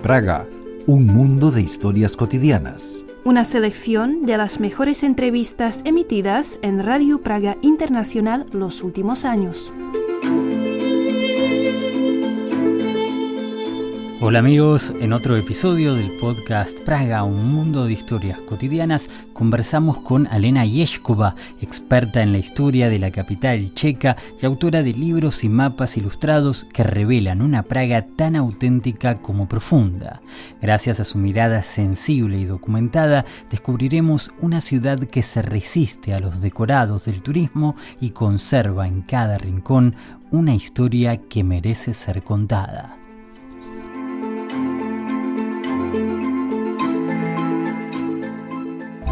Praga, un mundo de historias cotidianas. Una selección de las mejores entrevistas emitidas en Radio Praga Internacional los últimos años. Hola amigos, en otro episodio del podcast Praga, un mundo de historias cotidianas, conversamos con Alena Ježková, experta en la historia de la capital checa y autora de libros y mapas ilustrados que revelan una Praga tan auténtica como profunda. Gracias a su mirada sensible y documentada, descubriremos una ciudad que se resiste a los decorados del turismo y conserva en cada rincón una historia que merece ser contada.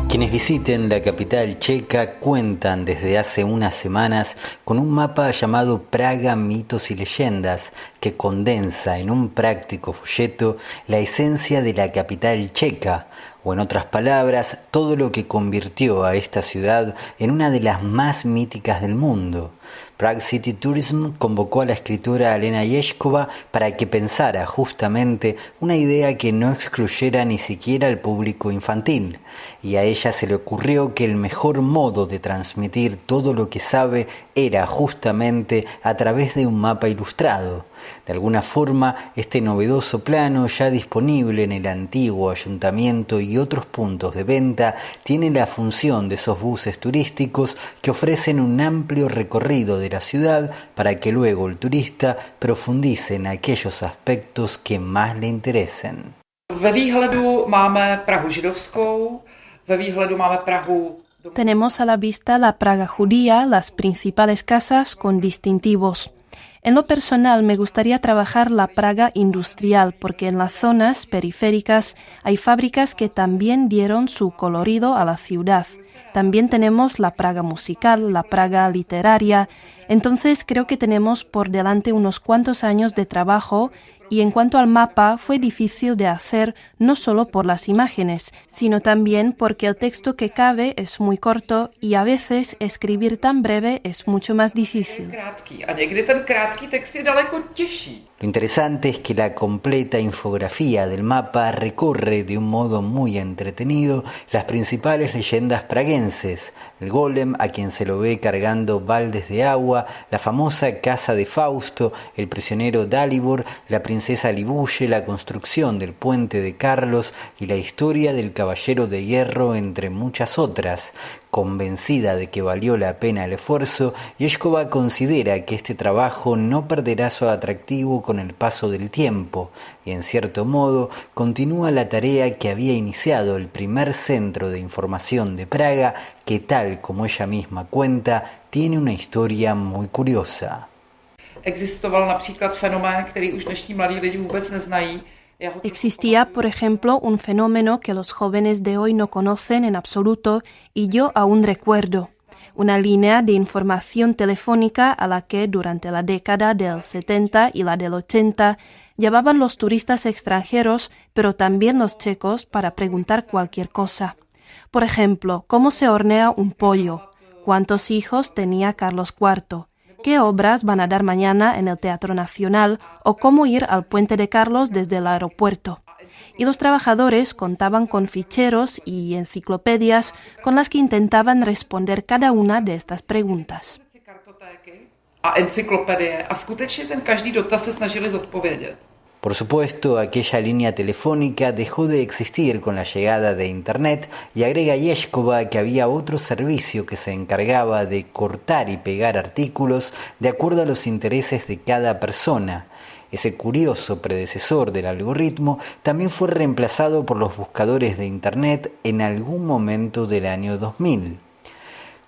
Quienes visiten la capital checa cuentan desde hace unas semanas con un mapa llamado Praga, mitos y leyendas, que condensa en un práctico folleto la esencia de la capital checa, o en otras palabras, todo lo que convirtió a esta ciudad en una de las más míticas del mundo. Prague City Tourism convocó a la escritora Alena Ježková para que pensara justamente una idea que no excluyera ni siquiera al público infantil, y a ella se le ocurrió que el mejor modo de transmitir todo lo que sabe era justamente a través de un mapa ilustrado. De alguna forma, este novedoso plano, ya disponible en el antiguo ayuntamiento y otros puntos de venta, tiene la función de esos buses turísticos que ofrecen un amplio recorrido de la ciudad para que luego el turista profundice en aquellos aspectos que más le interesen. Ve výhledu máme Prahu židovskou, ve výhledu máme Prahu. Tenemos a la vista la Praga judía, las principales casas con distintivos. En lo personal me gustaría trabajar la Praga industrial porque en las zonas periféricas hay fábricas que también dieron su colorido a la ciudad. También tenemos la Praga musical, la Praga literaria. Entonces creo que tenemos por delante unos cuantos años de trabajo. Y en cuanto al mapa, fue difícil de hacer no solo por las imágenes, sino también porque el texto que cabe es muy corto y a veces escribir tan breve es mucho más difícil. Lo interesante es que la completa infografía del mapa recorre de un modo muy entretenido las principales leyendas praguenses: el golem, a quien se lo ve cargando baldes de agua, la famosa casa de Fausto, el prisionero Dalibor, la princesa Libuye, la construcción del puente de Carlos y la historia del caballero de hierro, entre muchas otras. Convencida de que valió la pena el esfuerzo, Ježková considera que este trabajo no perderá su atractivo con el paso del tiempo y, en cierto modo, continúa la tarea que había iniciado el primer centro de información de Praga, que, tal como ella misma cuenta, tiene una historia muy curiosa. Existoval například fenomén, který už dnešní mladí lidi vůbec neznají. Existía, por ejemplo, un fenómeno que los jóvenes de hoy no conocen en absoluto y yo aún recuerdo. Una línea de información telefónica a la que durante la década del 70 y la del 80 llamaban los turistas extranjeros, pero también los checos, para preguntar cualquier cosa. Por ejemplo, ¿cómo se hornea un pollo? ¿Cuántos hijos tenía Carlos IV? ¿Qué obras van a dar mañana en el Teatro Nacional? ¿O cómo ir al Puente de Carlos desde el aeropuerto? Y los trabajadores contaban con ficheros y enciclopedias con las que intentaban responder cada una de estas preguntas. A encyklopedie. A skutečně ten každý dotaz se snažili zodpovědět. Por supuesto, aquella línea telefónica dejó de existir con la llegada de Internet, y agrega Ježková que había otro servicio que se encargaba de cortar y pegar artículos de acuerdo a los intereses de cada persona. Ese curioso predecesor del algoritmo también fue reemplazado por los buscadores de Internet en algún momento del año 2000.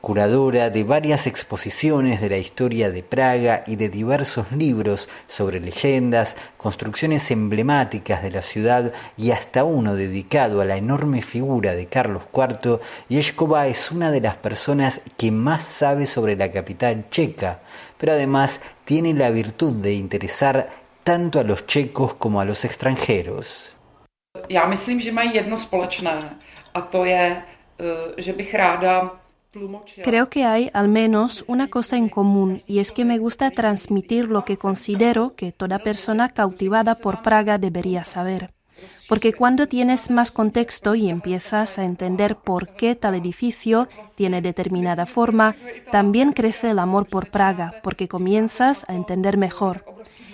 Curadora de varias exposiciones de la historia de Praga y de diversos libros sobre leyendas, construcciones emblemáticas de la ciudad y hasta uno dedicado a la enorme figura de Carlos IV, Ježková es una de las personas que más sabe sobre la capital checa, pero además tiene la virtud de interesar tanto a los checos como a los extranjeros. Já myslím, že mají jedno společné, a to je, že bych ráda. Creo que hay al menos una cosa en común, y es que me gusta transmitir lo que considero que toda persona cautivada por Praga debería saber. porque cuando tienes más contexto y empiezas a entender por qué tal edificio tiene determinada forma, también crece el amor por Praga, porque comienzas a entender mejor.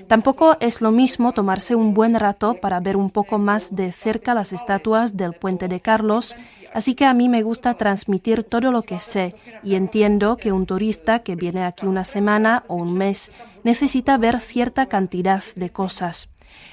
Tampoco es lo mismo tomarse un buen rato para ver un poco más de cerca las estatuas del Puente de Carlos, así que a mí me gusta transmitir todo lo que sé y entiendo que un turista que viene aquí una semana o un mes necesita ver cierta cantidad de cosas.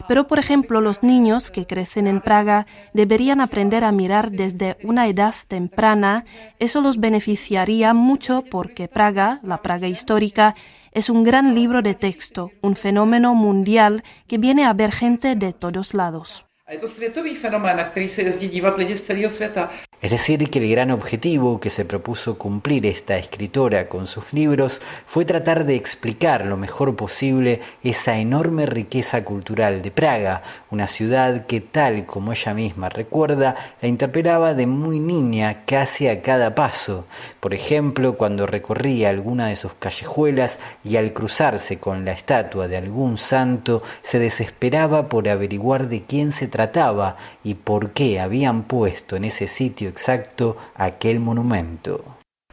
Pero, por ejemplo, los niños que crecen en Praga deberían aprender a mirar desde una edad temprana. Eso los beneficiaría mucho porque Praga, la Praga histórica, es un gran libro de texto, un fenómeno mundial que viene a ver gente de todos lados. A je to světový fenomén, na který se jezdí dívat lidi z celého světa. Es decir, que el gran objetivo que se propuso cumplir esta escritora con sus libros fue tratar de explicar lo mejor posible esa enorme riqueza cultural de Praga, una ciudad que, tal como ella misma recuerda, la interpelaba de muy niña casi a cada paso. Por ejemplo, cuando recorría alguna de sus callejuelas y al cruzarse con la estatua de algún santo, se desesperaba por averiguar de quién se trataba y por qué habían puesto en ese sitio exacto aquel monumento.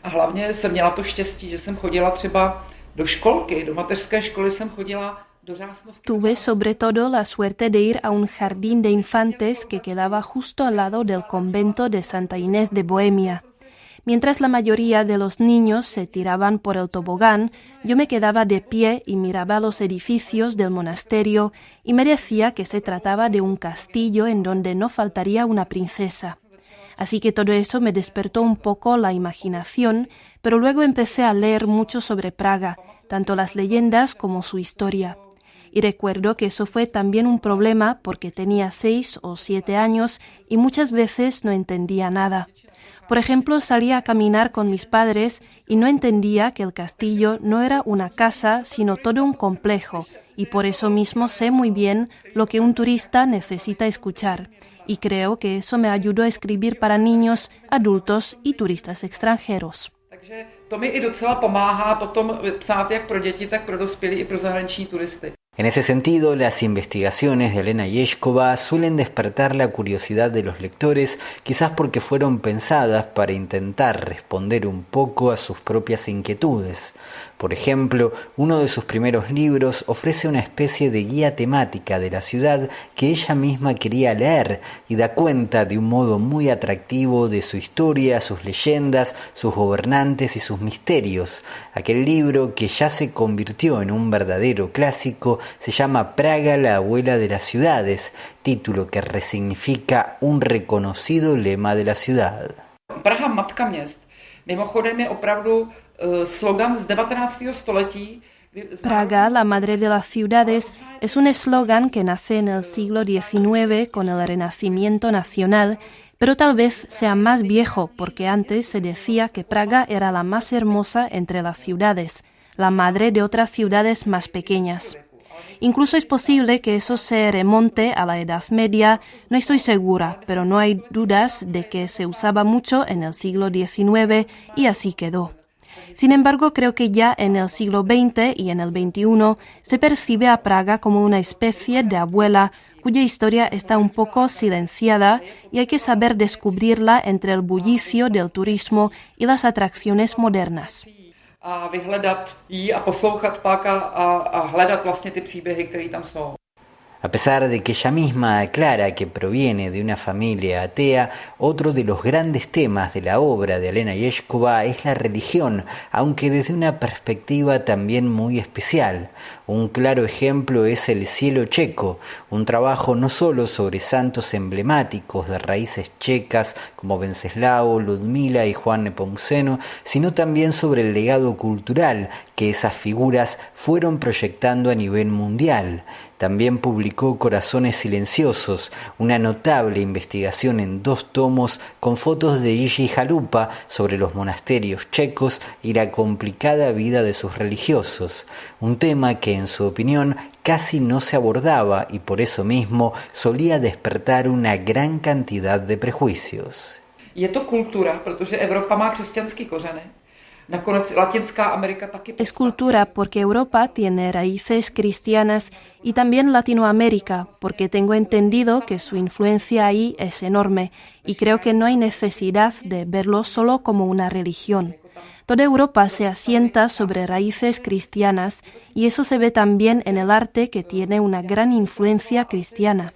A hlavně jsem měla to štěstí, že jsem chodila třeba do školky, do mateřské školy jsem chodila do Řásnovky. Tuve sobre todo la suerte de ir a un jardín de infantes que quedaba justo al lado del convento de Santa Inés de Bohemia. Mientras la mayoría de los niños se tiraban por el tobogán, yo me quedaba de pie y miraba los edificios del monasterio y me decía que se trataba de un castillo en donde no faltaría una princesa. Así que todo eso me despertó un poco la imaginación, pero luego empecé a leer mucho sobre Praga, tanto las leyendas como su historia. Y recuerdo que eso fue también un problema porque tenía 6 o 7 años y muchas veces no entendía nada. Por ejemplo, salía a caminar con mis padres y no entendía que el castillo no era una casa, sino todo un complejo, y por eso mismo sé muy bien lo que un turista necesita escuchar. Y creo que eso me ayudó a escribir para niños, adultos y turistas extranjeros. Takže to mi i docela pomáhá potom psát jak pro děti, tak pro dospělí i pro zahraniční turisty. En ese sentido, las investigaciones de Elena Yeshkova suelen despertar la curiosidad de los lectores, quizás porque fueron pensadas para intentar responder un poco a sus propias inquietudes. Por ejemplo, uno de sus primeros libros ofrece una especie de guía temática de la ciudad que ella misma quería leer y da cuenta de un modo muy atractivo de su historia, sus leyendas, sus gobernantes y sus misterios. Aquel libro, que ya se convirtió en un verdadero clásico, se llama Praga, la abuela de las ciudades, título que resignifica un reconocido lema de la ciudad. Praha, matka měst. Mimochodem je opravdu slogan z 19. století. Praga, la madre de las ciudades, es un eslogan que nace en el siglo XIX con el Renacimiento nacional, pero tal vez sea más viejo porque antes se decía que Praga era la más hermosa entre las ciudades, la madre de otras ciudades más pequeñas. Incluso es posible que eso se remonte a la Edad Media, no estoy segura, pero no hay dudas de que se usaba mucho en el siglo XIX y así quedó. Sin embargo, creo que ya en el siglo XX y en el XXI se percibe a Praga como una especie de abuela cuya historia está un poco silenciada y hay que saber descubrirla entre el bullicio del turismo y las atracciones modernas. A vyhledat jí a poslouchat pak a hledat vlastně ty příběhy, které tam jsou. A pesar de que ella misma aclara que proviene de una familia atea, otro de los grandes temas de la obra de Elena Yeshkova es la religión, aunque desde una perspectiva también muy especial. Un claro ejemplo es El cielo checo, un trabajo no solo sobre santos emblemáticos de raíces checas como Venceslao, Ludmila y Juan Nepomuceno, sino también sobre el legado cultural que esas figuras fueron proyectando a nivel mundial. También publicó Corazones silenciosos, una notable investigación en 2 tomos con fotos de Jiří Chalupa sobre los monasterios checos y la complicada vida de sus religiosos, un tema que en su opinión casi no se abordaba y por eso mismo solía despertar una gran cantidad de prejuicios. Je to kultura, protože Evropa má křesťanský kořeny. Es cultura porque Europa tiene raíces cristianas y también Latinoamérica, porque tengo entendido que su influencia ahí es enorme y creo que no hay necesidad de verlo solo como una religión. Toda Europa se asienta sobre raíces cristianas y eso se ve también en el arte, que tiene una gran influencia cristiana.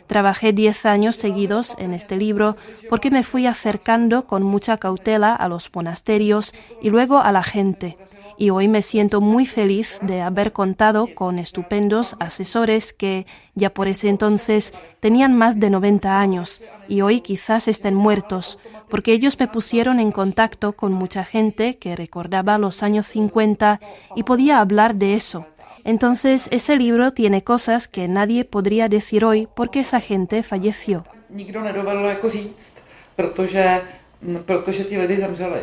Trabajé 10 años seguidos en este libro porque me fui acercando con mucha cautela a los monasterios y luego a la gente. Y hoy me siento muy feliz de haber contado con estupendos asesores que ya por ese entonces tenían más de 90 años y hoy quizás estén muertos, porque ellos me pusieron en contacto con mucha gente que recordaba los años 50 y podía hablar de eso. Entonces, ese libro tiene cosas que nadie podría decir hoy porque esa gente falleció. Nikdo nedovedl jako říct, protože ti lidi zemřeli.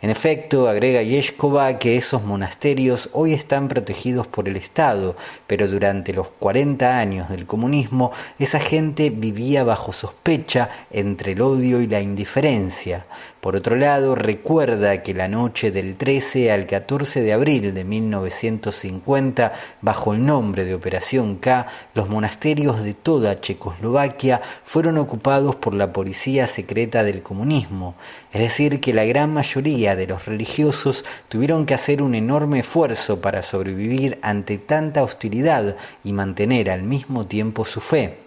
En efecto, agrega Yeshkova que esos monasterios hoy están protegidos por el Estado, pero durante los 40 años del comunismo esa gente vivía bajo sospecha entre el odio y la indiferencia. Por otro lado, recuerda que la noche del 13 al 14 de abril de 1950, bajo el nombre de Operación K, los monasterios de toda Checoslovaquia fueron ocupados por la policía secreta del comunismo. Es decir, que la gran mayoría de los religiosos tuvieron que hacer un enorme esfuerzo para sobrevivir ante tanta hostilidad y mantener al mismo tiempo su fe.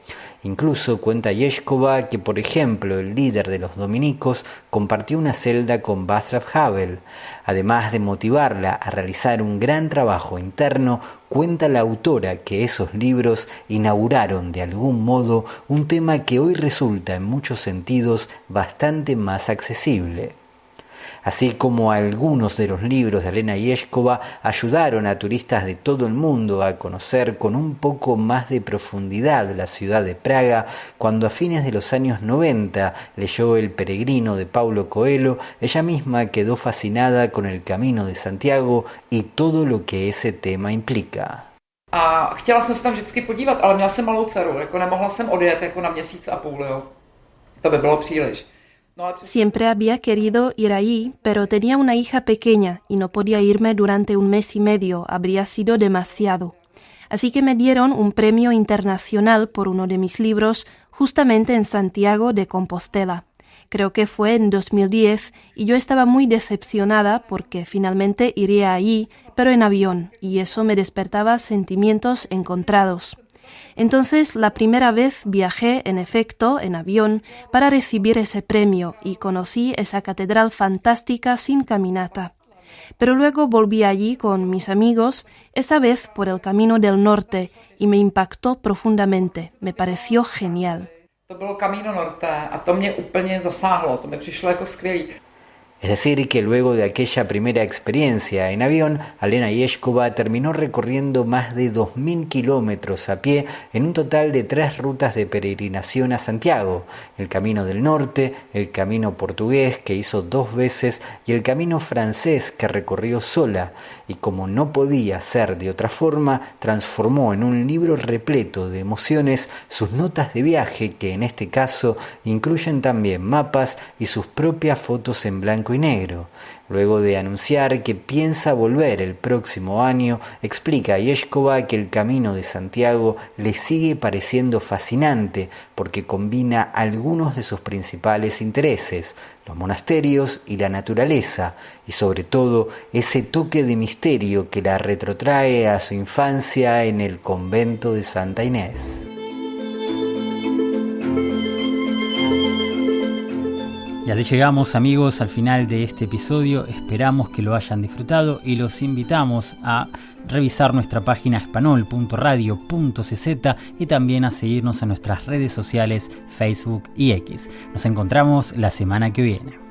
Incluso cuenta Yeshkova que, por ejemplo, el líder de los dominicos compartió una celda con Václav Havel. Además de motivarla a realizar un gran trabajo interno, cuenta la autora que esos libros inauguraron de algún modo un tema que hoy resulta en muchos sentidos bastante más accesible. Así como algunos de los libros de Elena Yeshkova ayudaron a turistas de todo el mundo a conocer con un poco más de profundidad la ciudad de Praga, cuando a fines de los años 90 leyó El peregrino de Paulo Coelho, ella misma quedó fascinada con el Camino de Santiago y todo lo que ese tema implica. A chtěla jsem se tam vždycky podívat, ale měla jsem malou dceru, jako nemohla jsem odjet jako na měsíc a půl, jo. To by bylo příliš. Siempre había querido ir allí, pero tenía una hija pequeña y no podía irme durante un mes y medio, habría sido demasiado. Así que me dieron un premio internacional por uno de mis libros justamente en Santiago de Compostela. Creo que fue en 2010 y yo estaba muy decepcionada porque finalmente iría allí, pero en avión, y eso me despertaba sentimientos encontrados. Entonces, la primera vez viajé, en efecto, en avión para recibir ese premio y conocí esa catedral fantástica sin caminata. Pero luego volví allí con mis amigos, esa vez por el Camino del Norte, y me impactó profundamente. Me pareció genial. To bylo Camino Norte a to mě úplně zasáhlo, to mi přišlo jako skvělý. Es decir, que luego de aquella primera experiencia en avión, Elena Yeshkova terminó recorriendo más de 2.000 kilómetros a pie en un total de 3 rutas de peregrinación a Santiago: el Camino del Norte, el Camino portugués, que hizo 2 veces, y el Camino francés, que recorrió sola. Y como no podía ser de otra forma, transformó en un libro repleto de emociones sus notas de viaje, que en este caso incluyen también mapas y sus propias fotos en blanco y negro. Luego de anunciar que piensa volver el próximo año, explica a Yeshkova que el Camino de Santiago le sigue pareciendo fascinante porque combina algunos de sus principales intereses: los monasterios y la naturaleza, y sobre todo ese toque de misterio que la retrotrae a su infancia en el convento de Santa Inés. Y así llegamos, amigos, al final de este episodio. Esperamos que lo hayan disfrutado y los invitamos a revisar nuestra página espanol.radio.cz y también a seguirnos en nuestras redes sociales Facebook y X. Nos encontramos la semana que viene.